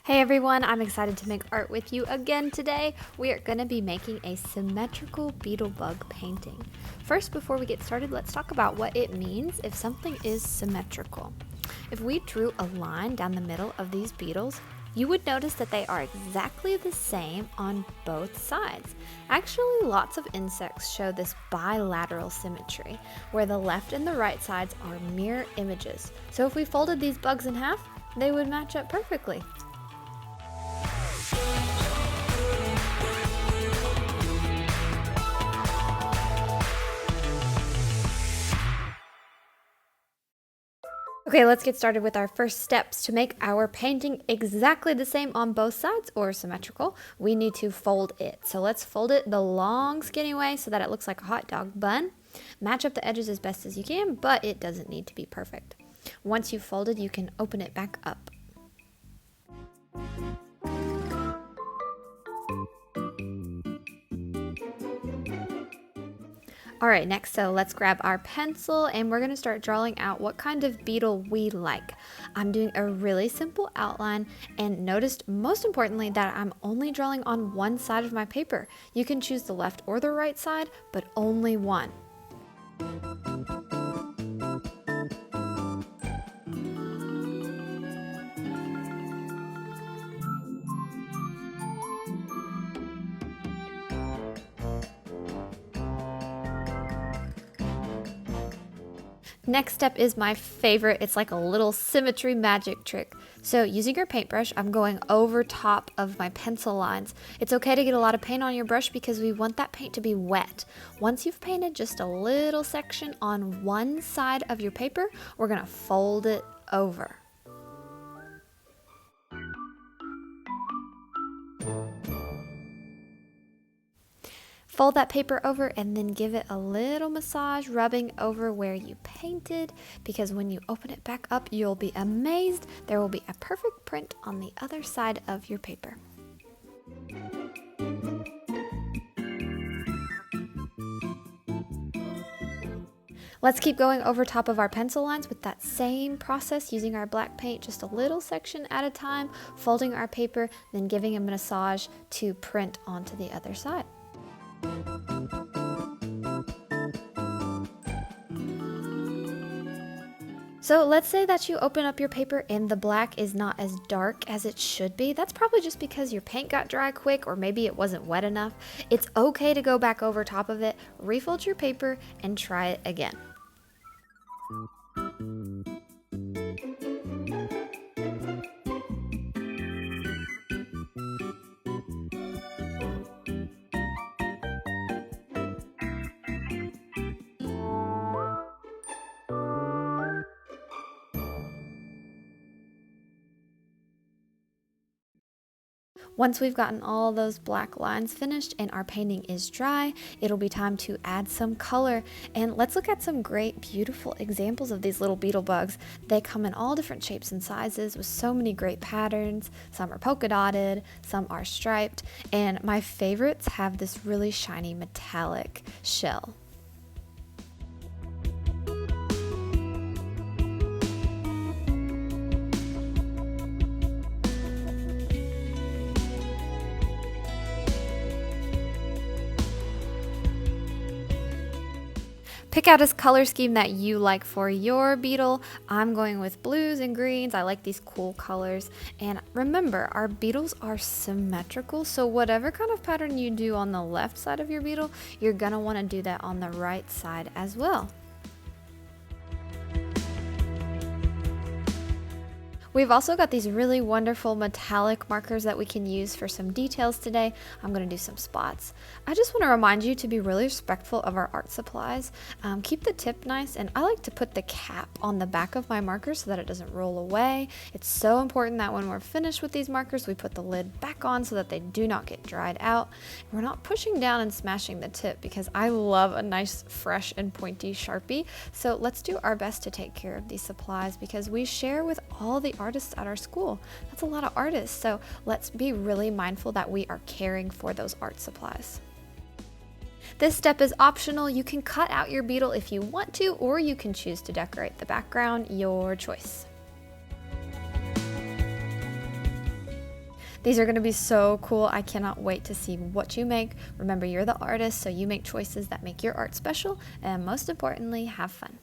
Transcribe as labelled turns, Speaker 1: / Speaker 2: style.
Speaker 1: Hey everyone, I'm excited to make art with you again today. We are going to be making a symmetrical beetle bug painting. First, before we get started, let's talk about what it means if something is symmetrical. If we drew a line down the middle of these beetles, you would notice that they are exactly the same on both sides. Actually, lots of insects show this bilateral symmetry, where the left and the right sides are mirror images. So if we folded these bugs in half, they would match up perfectly. Okay, let's get started with our first steps. To make our painting exactly the same on both sides or symmetrical, we need to fold it. So let's fold it the long skinny way so that it looks like a hot dog bun. Match up the edges as best as you can, but it doesn't need to be perfect. Once you've folded, you can open it back up. Alright, next, so let's grab our pencil and we're going to start drawing out what kind of beetle we like. I'm doing a really simple outline and noticed most importantly that I'm only drawing on one side of my paper. You can choose the left or the right side, but only one. Next step is my favorite. It's like a little symmetry magic trick. So using your paintbrush, I'm going over top of my pencil lines. It's okay to get a lot of paint on your brush because we want that paint to be wet. Once you've painted just a little section on one side of your paper, we're gonna fold it over. Fold that paper over and then give it a little massage, rubbing over where you painted, because when you open it back up, you'll be amazed. There will be a perfect print on the other side of your paper. Let's keep going over top of our pencil lines with that same process, using our black paint just a little section at a time, folding our paper, then giving a massage to print onto the other side. So let's say that you open up your paper and the black is not as dark as it should be. That's probably just because your paint got dry quick, or maybe it wasn't wet enough. It's okay to go back over top of it, refold your paper, and try it again. Once we've gotten all those black lines finished and our painting is dry, it'll be time to add some color. And let's look at some great, beautiful examples of these little beetle bugs. They come in all different shapes and sizes with so many great patterns. Some are polka dotted, some are striped, and my favorites have this really shiny metallic shell. Pick out a color scheme that you like for your beetle. I'm going with blues and greens. I like these cool colors. And remember, our beetles are symmetrical, so whatever kind of pattern you do on the left side of your beetle, you're gonna wanna do that on the right side as well. We've also got these really wonderful metallic markers that we can use for some details today. I'm going to do some spots. I just want to remind you to be really respectful of our art supplies. Keep the tip nice, and I like to put the cap on the back of my marker so that it doesn't roll away. It's so important that when we're finished with these markers, we put the lid back on so that they do not get dried out. We're not pushing down and smashing the tip because I love a nice, fresh, and pointy Sharpie. So let's do our best to take care of these supplies because we share with all the artists at our school. That's a lot of artists, so let's be really mindful that we are caring for those art supplies. This step is optional. You can cut out your beetle if you want to, or you can choose to decorate the background, your choice. These are going to be so cool. I cannot wait to see what you make. Remember, you're the artist, so you make choices that make your art special, and most importantly, have fun.